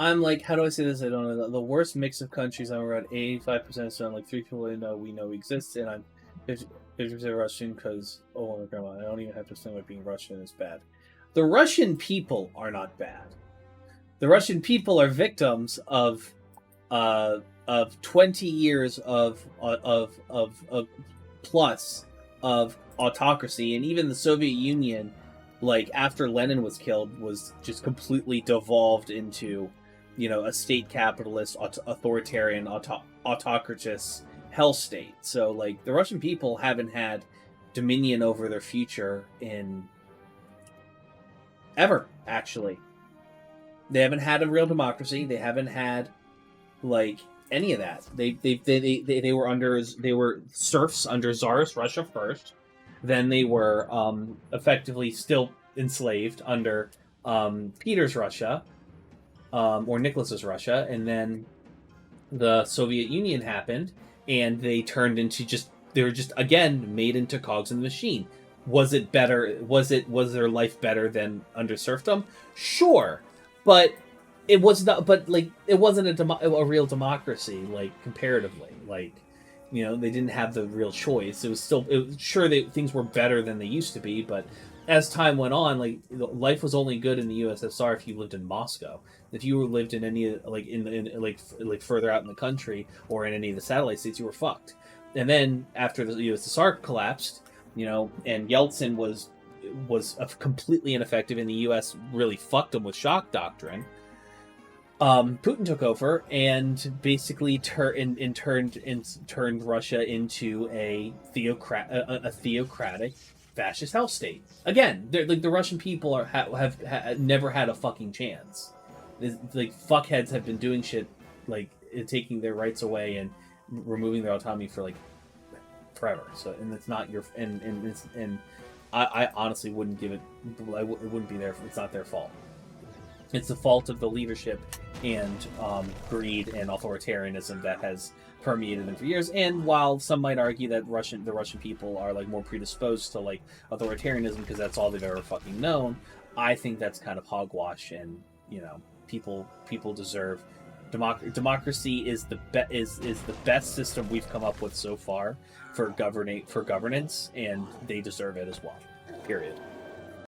I'm like, how do I say this? I don't know. The worst mix of countries, I'm around 85% so I'm like 3 people we know exists, and I'm 50% Russian because, oh my grandma, I don't even have to explain why being Russian is bad. The Russian people are not bad. The Russian people are victims uh, of 20 years of plus of autocracy, and even the Soviet Union, like after Lenin was killed, was just completely devolved into, a state capitalist, authoritarian, autocratous hell state. So, like, the Russian people haven't had dominion over their future in ever. Actually, they haven't had a real democracy. They haven't had like any of that. They were serfs under Tsarist Russia first. Then they were effectively still enslaved under Peter's Russia, or Nicholas's Russia, and then the Soviet Union happened, and they were just again made into cogs in the machine. Was it better? Was their life better than under serfdom? Sure, but it was not. But like, it wasn't a real democracy, like, comparatively. Like, they didn't have the real choice. Sure, things were better than they used to be, but as time went on, like, life was only good in the USSR if you lived in Moscow. If you lived in any, like, like further out in the country or in any of the satellite states, you were fucked. And then after the USSR collapsed, and Yeltsin was completely ineffective, and the U.S. really fucked him with shock doctrine. Putin took over and basically turned Russia into a theocratic fascist hell state. Again, like, the Russian people have never had a fucking chance. Like, fuckheads have been doing shit, like, taking their rights away and removing their autonomy for, like, forever. So, and it's not your and I honestly wouldn't give it. It wouldn't be their. It's not their fault. It's the fault of the leadership and greed and authoritarianism that has permeated them for years. And while some might argue that the Russian people are, like, more predisposed to, like, authoritarianism because that's all they've ever fucking known, I think that's kind of hogwash. And people deserve democracy is the best system we've come up with so far for governance, and they deserve it as well. Period.